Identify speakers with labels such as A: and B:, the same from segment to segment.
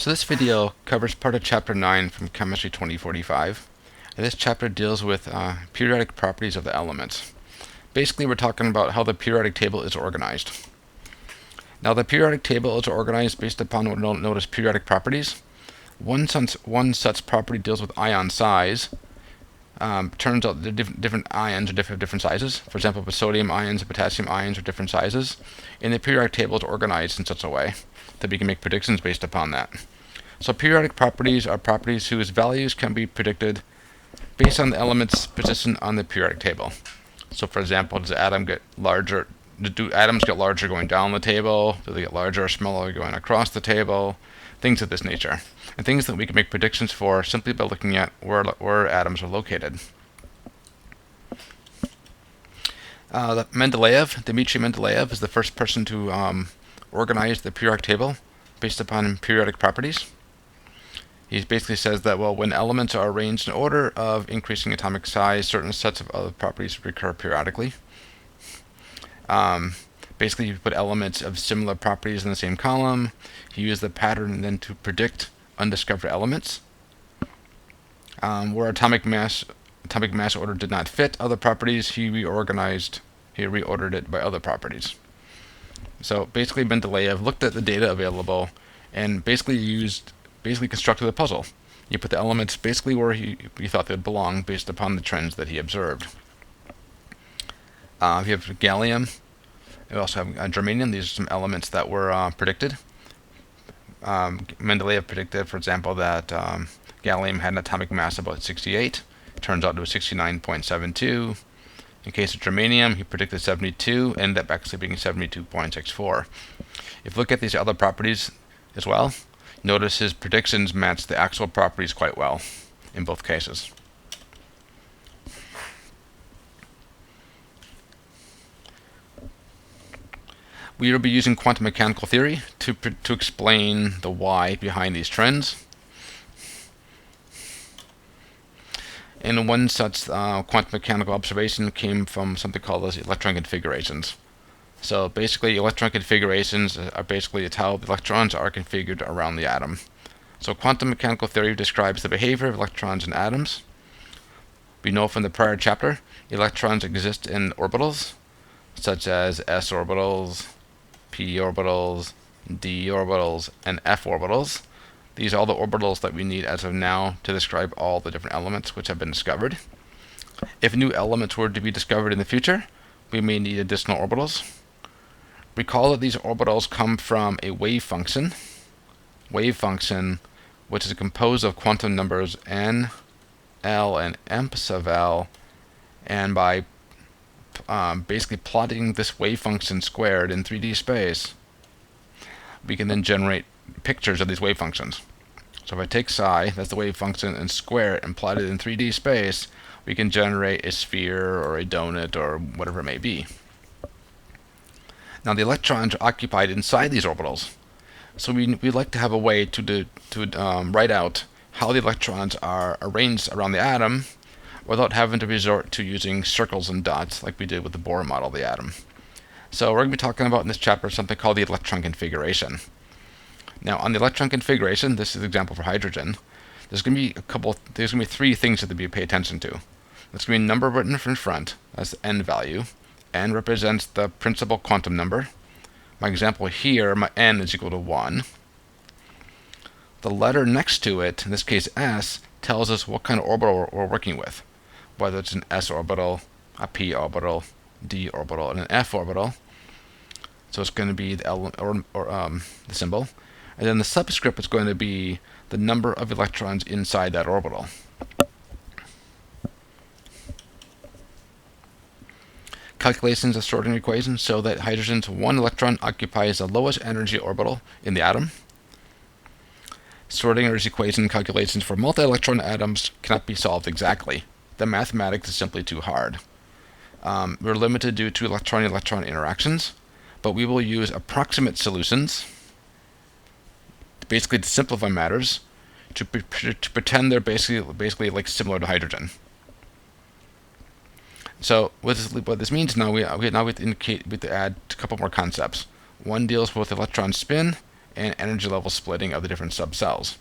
A: So this video covers part of Chapter 9 from Chemistry 2045. And this chapter deals with periodic properties of the elements. Basically, we're talking about how the periodic table is organized. Now, the periodic table is organized based upon what we know as periodic properties. One such property deals with ion size. Turns out the different ions are different sizes. For example, sodium ions and potassium ions are different sizes. And the periodic table is organized in such a way that we can make predictions based upon that. So periodic properties are properties whose values can be predicted based on the element's position on the periodic table. So for example, does the atom get larger? Do atoms get larger going down the table? Do they get larger or smaller going across the table? Things of this nature. And things that we can make predictions for simply by looking at where atoms are located. Dmitry Mendeleev is the first person to organize the periodic table based upon periodic properties. He basically says that, well, when elements are arranged in order of increasing atomic size, certain sets of other properties recur periodically. Basically, you put elements of similar properties in the same column. He used the pattern then to predict undiscovered elements. Where atomic mass order did not fit other properties, he reordered it by other properties. So basically, Mendeleev looked at the data available and basically constructed a puzzle. You put the elements basically where he thought they would belong based upon the trends that he observed. We have gallium. We also have germanium. These are some elements that were predicted. Mendeleev predicted, for example, that gallium had an atomic mass of about 68. Turns out it was 69.72. In case of germanium, he predicted 72, ended up actually being 72.64. If you look at these other properties as well, notice his predictions match the actual properties quite well in both cases. We will be using quantum mechanical theory to explain the why behind these trends. And one such quantum mechanical observation came from something called as electron configurations. So basically, electron configurations are basically how the electrons are configured around the atom. So quantum mechanical theory describes the behavior of electrons in atoms. We know from the prior chapter, electrons exist in orbitals, such as s orbitals, p orbitals, d orbitals, and f orbitals. These are all the orbitals that we need as of now to describe all the different elements which have been discovered. If new elements were to be discovered in the future, we may need additional orbitals. Recall that these orbitals come from a wave function, which is composed of quantum numbers n, l, and m's of l, and by basically plotting this wave function squared in 3D space, we can then generate pictures of these wave functions. So if I take psi, that's the wave function, and square it and plot it in 3D space, we can generate a sphere or a donut or whatever it may be. Now the electrons are occupied inside these orbitals. So we'd like to have a way to write out how the electrons are arranged around the atom without having to resort to using circles and dots like we did with the Bohr model of the atom. So we're going to be talking about in this chapter something called the electron configuration. Now on the electron configuration, this is an example for hydrogen, there's going to be three things that we pay attention to. There's going to be a number written in front, that's the n value. N represents the principal quantum number. My example here, my n is equal to 1. The letter next to it, in this case s, tells us what kind of orbital we're working with, whether it's an s orbital, a p orbital, d orbital, and an f orbital. So it's going to be the symbol. And then the subscript is going to be the number of electrons inside that orbital. Calculations of Schrodinger equation show that hydrogen's one electron occupies the lowest energy orbital in the atom. Schrodinger's equation calculations for multi-electron atoms cannot be solved exactly. The mathematics is simply too hard. We're limited due to electron-electron interactions, but we will use approximate solutions, basically to simplify matters, to pretend they're basically like similar to hydrogen. So what this means now, we have to add a couple more concepts. One deals with electron spin, and energy level splitting of the different subcells.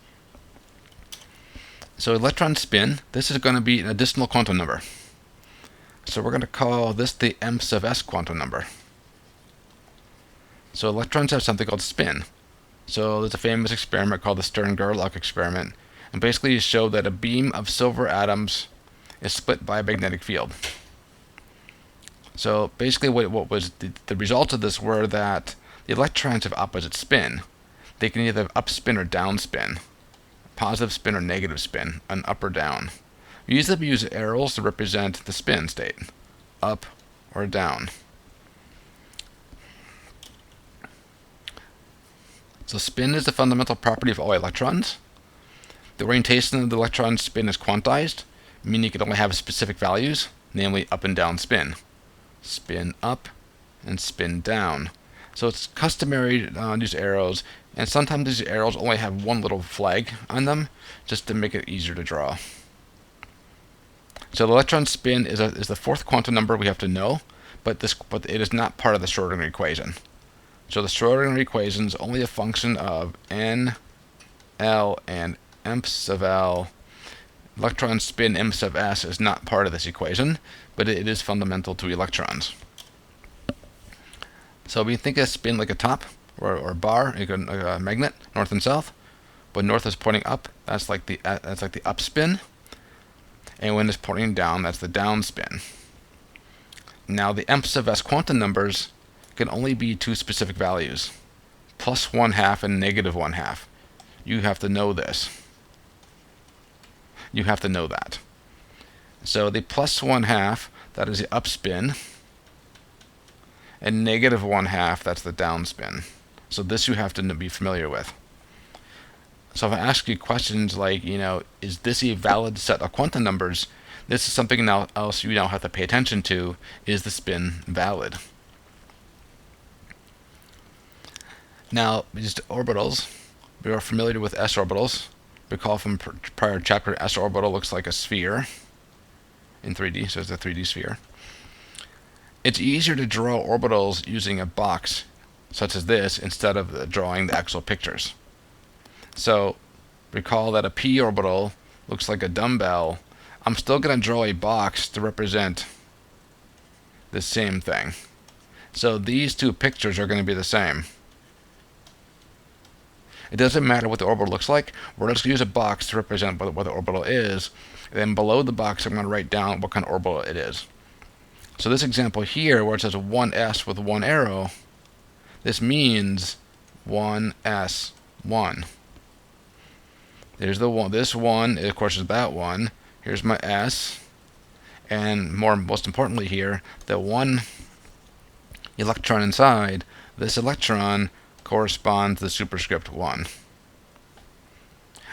A: So electron spin, this is going to be an additional quantum number. So we're going to call this the m sub s quantum number. So electrons have something called spin. So there's a famous experiment called the Stern-Gerlach experiment, and basically you show that a beam of silver atoms is split by a magnetic field. So basically what was the results of this were that the electrons have opposite spin. They can either have upspin or downspin, positive spin or negative spin, an up or down. We usually use arrows to represent the spin state, up or down. So spin is the fundamental property of all electrons. The orientation of the electron spin is quantized, meaning you can only have specific values, namely up and down spin. Spin up and spin down. So it's customary to use arrows, and sometimes these arrows only have one little flag on them, just to make it easier to draw. So the electron spin is the fourth quantum number we have to know, but it is not part of the Schrodinger equation. So the Schrodinger equation is only a function of n, l, and m sub l. Electron spin m sub s is not part of this equation, but it is fundamental to electrons. So we think of spin like a top or a bar, like a magnet, north and south. When north is pointing up, that's like the up spin, and when it's pointing down, that's the down spin. Now the m sub s quantum numbers can only be two specific values, plus 1/2 and negative 1/2. You have to know this. You have to know that. So the plus 1/2, that is the upspin, and negative 1/2, that's the downspin. So this you have to be familiar with. So if I ask you questions like, is this a valid set of quantum numbers? This is something else you now have to pay attention to. Is the spin valid? Now, these orbitals, we are familiar with s orbitals. Recall from prior chapter, s orbital looks like a sphere in 3D, so it's a 3D sphere. It's easier to draw orbitals using a box such as this instead of drawing the actual pictures. So recall that a p orbital looks like a dumbbell. I'm still going to draw a box to represent the same thing. So these two pictures are going to be the same. It doesn't matter what the orbital looks like. We're just going to use a box to represent what the orbital is. And then below the box, I'm going to write down what kind of orbital it is. So this example here, where it says 1s with one arrow, this means 1s1. There's the one. This one, of course, is that one. Here's my s. And most importantly here, the one electron inside, this electron corresponds to the superscript 1.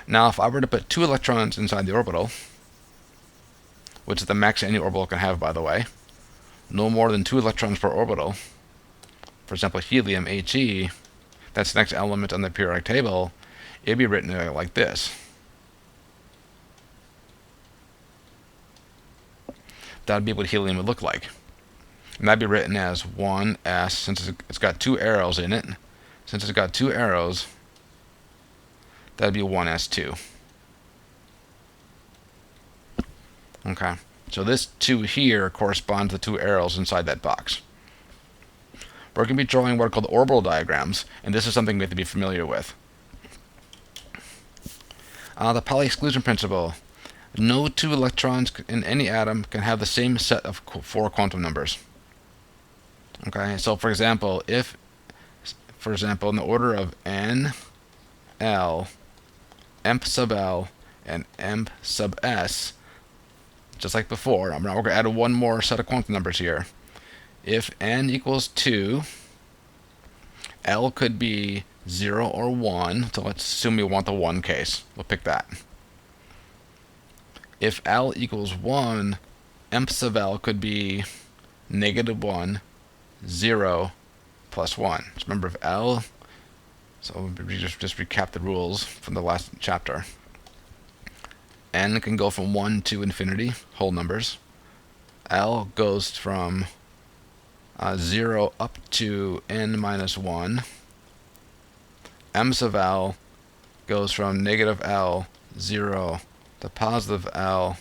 A: Now, if I were to put 2 electrons inside the orbital, which is the max any orbital can have, by the way, no more than 2 electrons per orbital, for example, helium, He, that's the next element on the periodic table, it'd be written like this. That would be what helium would look like. And that'd be written as 1s, since it's got 2 arrows in it. Since it's got 2 arrows, that'd be 1s2. Okay, so this 2 here corresponds to 2 arrows inside that box. We're going to be drawing what are called orbital diagrams, and this is something we have to be familiar with. The Pauli exclusion principle. No 2 electrons in any atom can have the same set of 4 quantum numbers. Okay, so for example, in the order of n, l, m sub l, and m sub s, just like before, now we're going to add one more set of quantum numbers here. If n equals 2, l could be 0 or 1, so let's assume we want the 1 case. We'll pick that. If l equals 1, m sub l could be negative 1, 0, plus 1. Just remember if l, so we just recap the rules from the last chapter. N can go from 1 to infinity, whole numbers. L goes from 0 up to n minus 1. m sub L goes from negative L, 0, to positive L,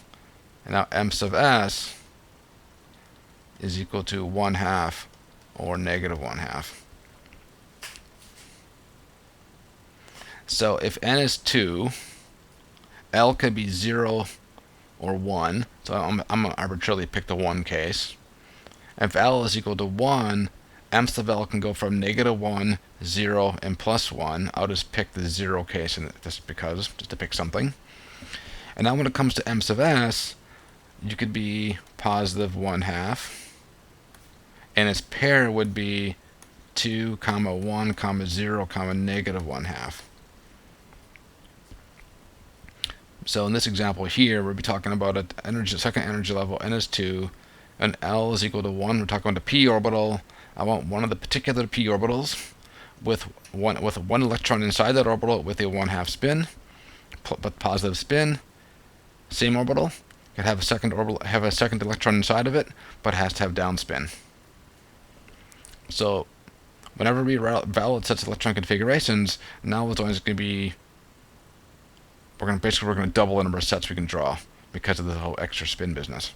A: and now m sub S is equal to 1/2 or negative 1/2. So if n is 2, L could be 0 or 1, so I'm going to arbitrarily pick the 1 case. If L is equal to 1, m sub L can go from negative 1, 0, and plus 1. I'll just pick the 0 case just to pick something. And now when it comes to m sub S, you could be positive 1/2, and its pair would be 2, 1, 0, negative 1/2. So in this example here, we'll be talking about a second energy level, n is 2, and L is equal to 1. We're talking about a p orbital. I want one of the particular p orbitals with one electron inside that orbital with a 1/2 spin, but positive spin. Same orbital could have a second electron inside of it, but has to have downspin. So whenever we validate such electron configurations, now it's always going to be we're going to double the number of sets we can draw because of the whole extra spin business.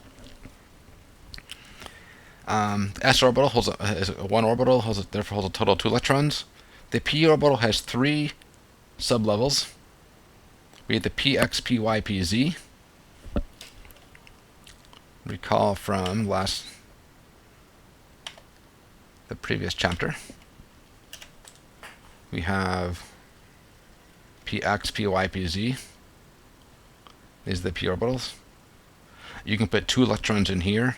A: S orbital is one orbital, therefore holds a total of 2 electrons. The p orbital has 3 sublevels. We have the px, py, pz. Recall from the previous chapter. We have px, py, pz. These are the p orbitals. You can put 2 electrons in here,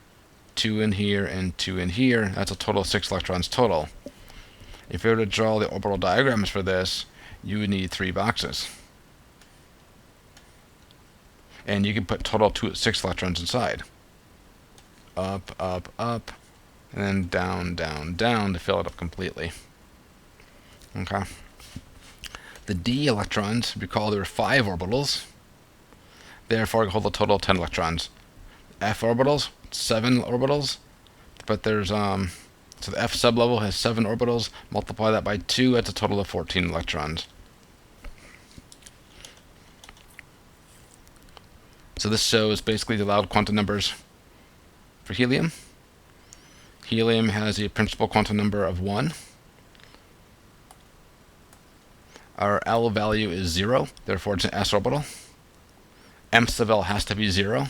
A: 2 in here, and 2 in here. That's a total of 6 electrons total. If you were to draw the orbital diagrams for this, you would need 3 boxes. And you can put total 6 electrons inside. Up, up, up, and then down, down, down to fill it up completely. Okay. The d electrons, recall there are 5 orbitals. Therefore, hold a total of 10 electrons. F orbitals, 7 orbitals, but there's so the F sublevel has 7 orbitals. Multiply that by 2, that's a total of 14 electrons. So this shows basically the allowed quantum numbers for helium. Helium has a principal quantum number of 1. Our L value is 0, therefore it's an s orbital. M sub L has to be 0,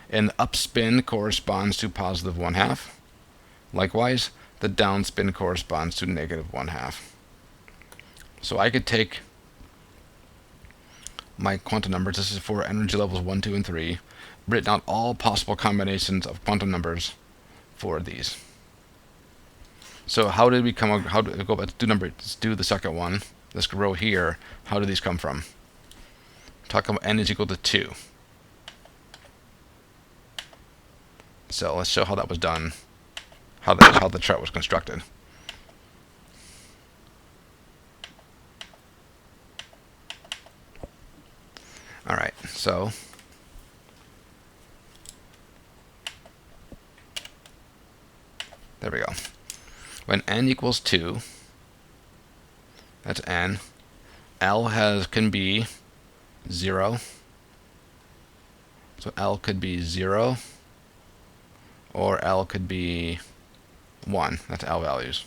A: and the upspin corresponds to positive 1/2. Likewise, the downspin corresponds to negative 1/2. So I could take my quantum numbers, this is for energy levels 1, 2, and 3, written out all possible combinations of quantum numbers for these. So how did we come? How do we go? Let's do the second one. This row here. How do these come from? Talk about n is equal to 2. So let's show how that was done. How the chart was constructed. All right. So there we go. When n equals 2, that's n. L can be 0. So L could be 0, or L could be 1. That's L values.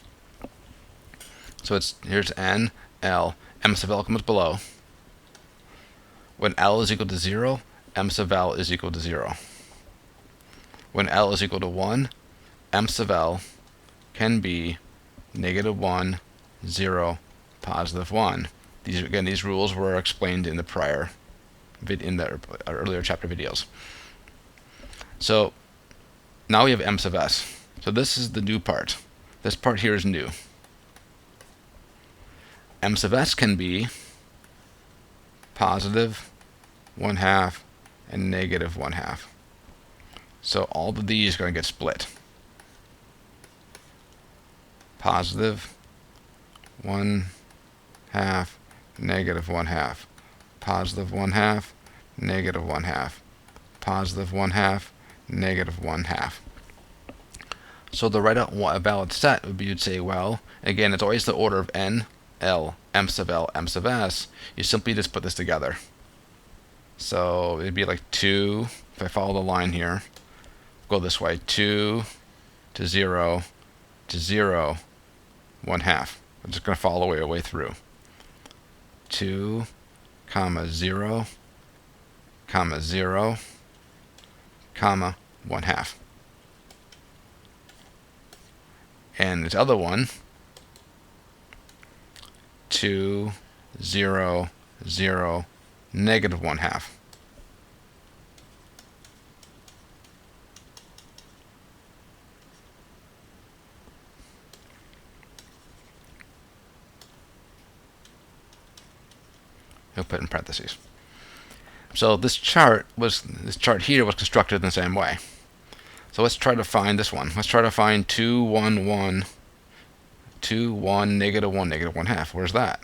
A: So here's n, L. M sub L comes below. When L is equal to 0, M sub L is equal to 0. When L is equal to 1, M sub L can be negative 1, 0, positive 1. These rules were explained in the earlier chapter videos. So now we have M sub S. So this is the new part. This part here is new. M sub S can be positive 1/2 and negative 1/2. So all of these are going to get split. Positive 1/2, negative 1/2. Positive 1/2, negative 1/2. Positive 1/2, negative 1/2. So to write out a valid set would be, you'd say, well, again, it's always the order of n, L, m sub l, m sub s, you simply just put this together. So it'd be like 2, if I follow the line here, go this way, 2 to 0 to 0, 1/2. I'm just going to follow the way through. 2, comma 0, comma 0, comma 1/2. And this other one, 2, 0, 0, negative 1/2. He'll put in parentheses. So this chart here was constructed in the same way. So let's try to find this one. Let's try to find 2, 1, 1, 2, 1, negative 1, negative 1/2. Where's that?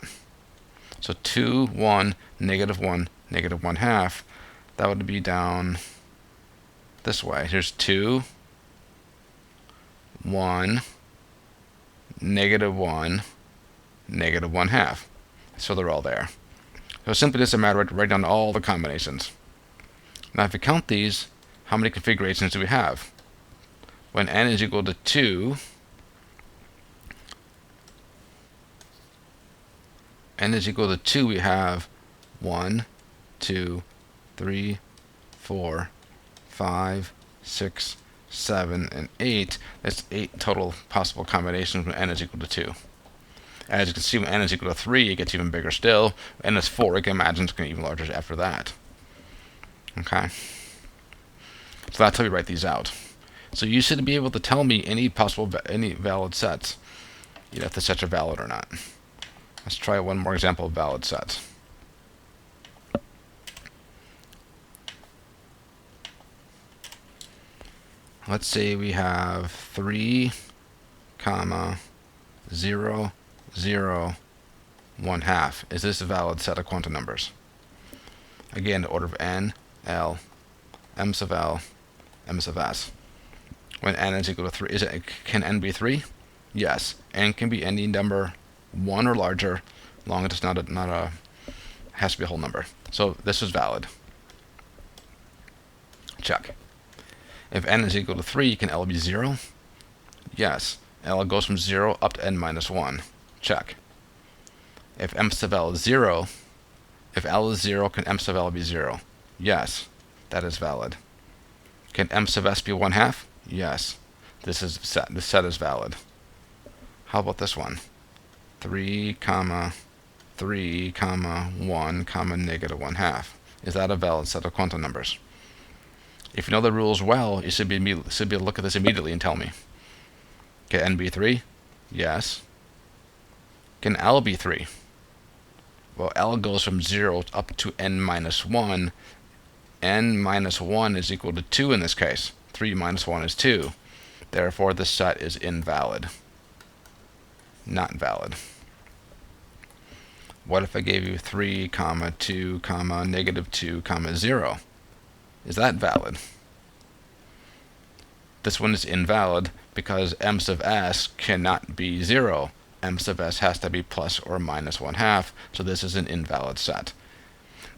A: So 2, 1, negative 1, negative 1/2. That would be down this way. Here's 2, 1, negative 1, negative 1/2. So they're all there. So simply just a matter of writing down all the combinations. Now if we count these, how many configurations do we have? When n is equal to 2, we have 1, 2, 3, 4, 5, 6, 7, and 8. That's 8 total possible combinations when n is equal to 2. As you can see, when n is equal to 3, it gets even bigger still. N is 4, you can imagine it's going to be even larger after that. Okay. So that's how we write these out. So you should be able to tell me any valid sets, if the sets are valid or not. Let's try one more example of valid sets. Let's say we have 3, comma, 0, 0, 1/2. Is this a valid set of quantum numbers? Again, the order of n, l, m sub l, m sub s. When n is equal to 3, can n be 3? Yes. N can be any number 1 or larger, long as it's not a has to be a whole number. So this is valid. Check. If n is equal to 3, can L be 0? Yes. L goes from 0 up to n minus 1. Check. If m sub l is 0, if L is 0, can m sub l be 0? Yes. That is valid. Can m sub s be 1/2? Yes. This set is valid. How about this one? 3, comma, 3, comma, 1, comma, negative 1/2. Is that a valid set of quantum numbers? If you know the rules well, you should be able to look at this immediately and tell me. Can n be 3? Yes. Can L be 3? Well, L goes from 0 up to n minus 1. N minus 1 is equal to 2 in this case. 3 minus 1 is 2. Therefore, this set is invalid. Not valid. What if I gave you 3, comma, 2, comma, negative 2, comma, 0? Is that valid? This one is invalid because m sub s cannot be 0. M sub s has to be plus or minus 1/2, so this is an invalid set.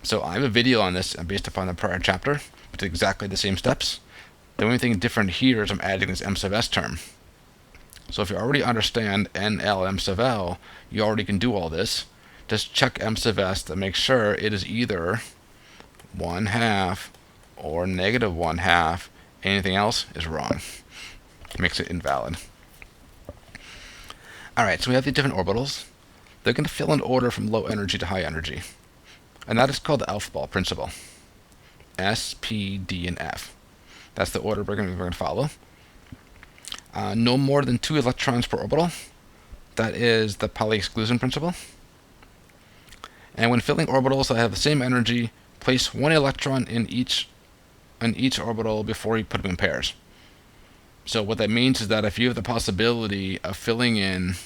A: So I have a video on this based upon the prior chapter with exactly the same steps. The only thing different here is I'm adding this m sub s term. So if you already understand n, l, m sub l, you already can do all this. Just check m sub s to make sure it is either 1/2 or negative 1/2. Anything else is wrong. Makes it invalid. Alright, so we have the different orbitals. They're going to fill in order from low energy to high energy. And that is called the Aufbau principle. S, P, D, and F. That's the order we're going to follow. No more than 2 electrons per orbital. That is the Pauli exclusion principle. And when filling orbitals that have the same energy, place 1 electron in each orbital before you put them in pairs. So what that means is that if you have the possibility of filling in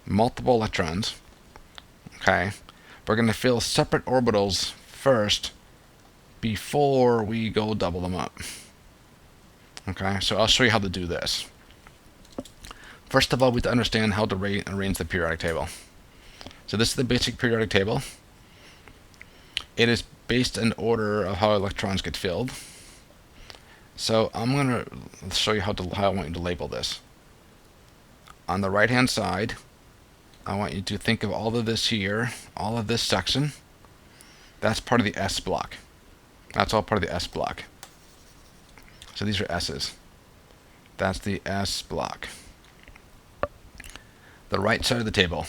A: multiple electrons, okay, we're going to fill separate orbitals first before we go double them up. Okay, so I'll show you how to do this. First of all, we have to understand how to arrange the periodic table. So this is the basic periodic table. It is based in order of how electrons get filled. So I'm going to show you how I want you to label this. On the right hand side, I want you to think of all of this here, all of this section. That's part of the S block. That's all part of the S block. So these are S's. That's the S block. The right side of the table,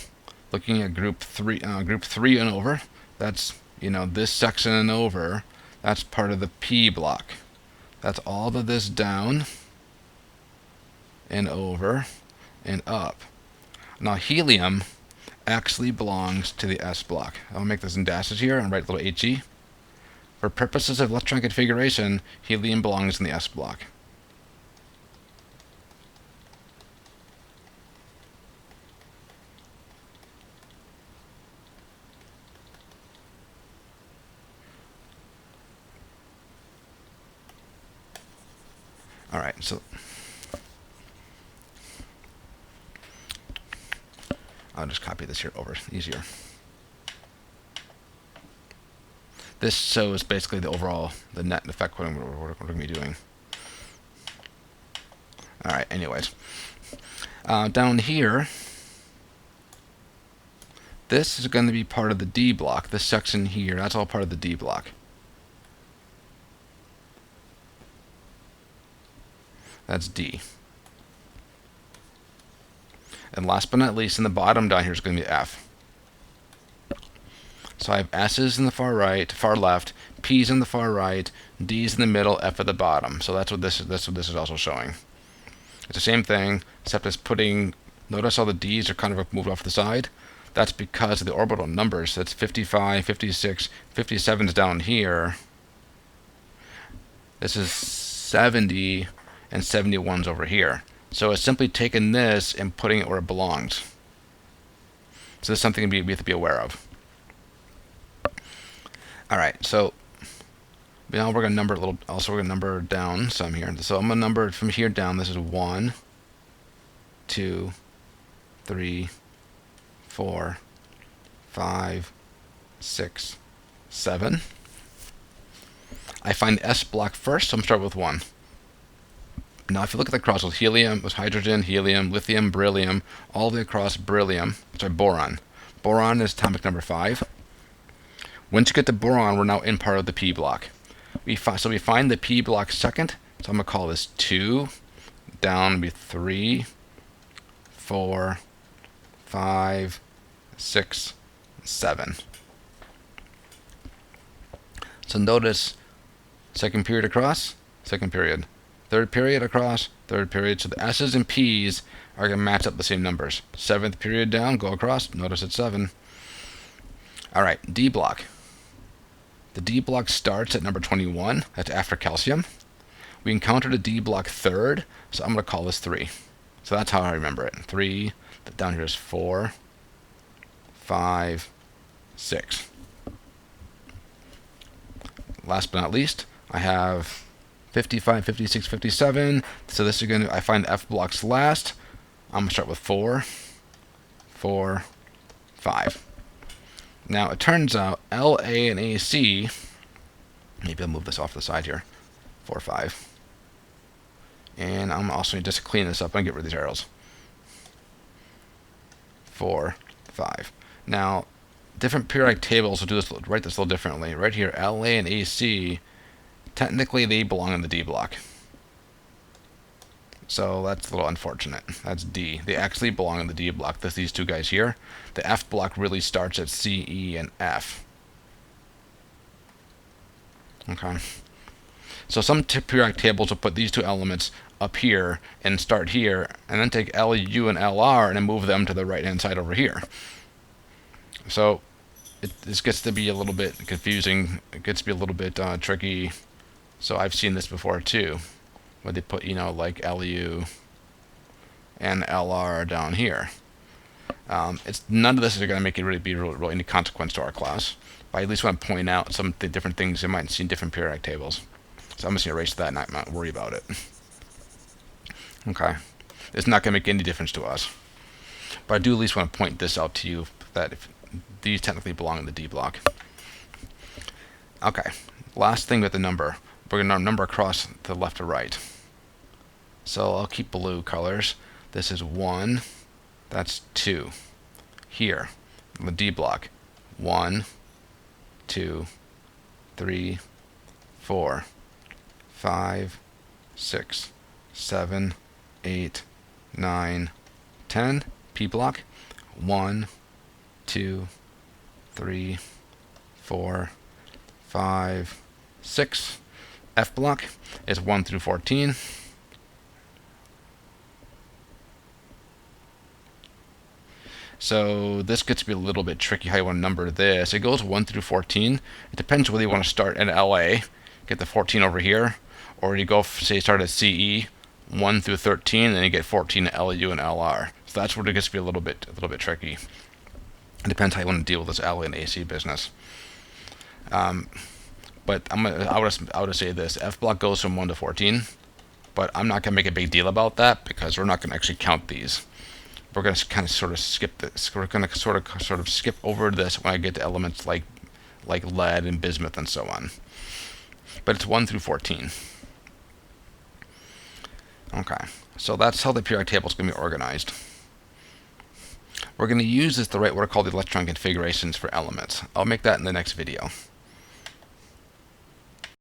A: looking at group 3 and over, that's, this section and over, that's part of the P block. That's all of this down and over and up. Now helium actually belongs to the S block. I'll make this in dashes here and write a little HE. For purposes of electron configuration, helium belongs in the S block. Alright, so I'll just copy this here over, easier. This shows basically the overall, the net effect, what we're going to be doing. Alright, anyways. Down here, this is going to be part of the D block. This section here, that's all part of the D block. That's D. And last but not least, in the bottom down here is going to be F. So I have S's in the far right, far left, P's in the far right, D's in the middle, F at the bottom. So that's what this is also showing. It's the same thing, except it's putting, notice how the D's are kind of moved off the side? That's because of the orbital numbers. That's 55, 56, 57 is down here. This is 70, and 71's over here. So it's simply taking this and putting it where it belongs. So this is something we have to be aware of. Alright, so now we're going to number a little, also we're going to number down some here. So I'm going to number from here down. This is 1, 2, 3, 4, 5, 6, 7. I find the S block first, so I'm going to start with 1. Now if you look at the cross, with helium, with hydrogen, helium, lithium, beryllium, all the way across boron. Boron is atomic number 5. Once you get to boron, we're now in part of the P block. So we find the P block second, so I'm going to call this 2, down will be 3, 4, 5, 6, 7. So notice, second period across, second period. Third period across, third period. So the S's and P's are going to match up the same numbers. 7th period down, go across, notice it's 7. Alright, D block. The D block starts at number 21, that's after calcium. We encountered a D block third, so I'm going to call this 3. So that's how I remember it. 3, down here is 4, 5, 6. Last but not least, I have 55, 56, 57. So this is going to, I find the F blocks last. I'm going to start with 4, 4, 5. Now it turns out LA and AC, maybe I'll move this off to the side here, 4, 5. And I'm also going to just clean this up and get rid of these arrows. 4, 5. Now, different periodic tables will do this, write this a little differently. Right here, LA and AC, technically they belong in the D block. So that's a little unfortunate. That's D. They actually belong in the D block. That's these two guys here. The F block really starts at C, E, and F. Okay. So some periodic tables will put these two elements up here and start here, and then take L, U, and LR and then move them to the right-hand side over here. So this gets to be a little bit confusing. It gets to be a little bit tricky. So I've seen this before too, where they put, like LU and LR down here. None of this is going to make it really any consequence to our class. But I at least want to point out some of the different things you might see in different periodic tables. So I'm just going to erase that and not worry about it. Okay. It's not going to make any difference to us. But I do at least want to point this out to you, that these technically belong in the D block. Okay, last thing with the number. We're going to number across to left to right. So I'll keep blue colors. This is 1. That's 2. Here, the D block. 1, 2, 3, 4, 5, 6, 7, 8, 9, 10. P block. 1, 2, 3, 4, 5, 6. F block is 1 through 14. So this gets to be a little bit tricky how you want to number this. It goes 1 through 14. It depends whether you want to start at LA, get the 14 over here, or you go, say, start at CE, 1 through 13, and then you get 14 at LU and LR. So that's where it gets to be a little bit tricky. It depends how you want to deal with this LA and AC business. But I would say this: F block goes from 1 to 14, but I'm not going to make a big deal about that because we're not going to actually count these. We're going to kind of sort of skip this. We're going to sort of skip over this when I get to elements like lead and bismuth and so on. But it's 1 through 14. Okay, so that's how the periodic table is going to be organized. We're going to use this to write what are called the electron configurations for elements. I'll make that in the next video.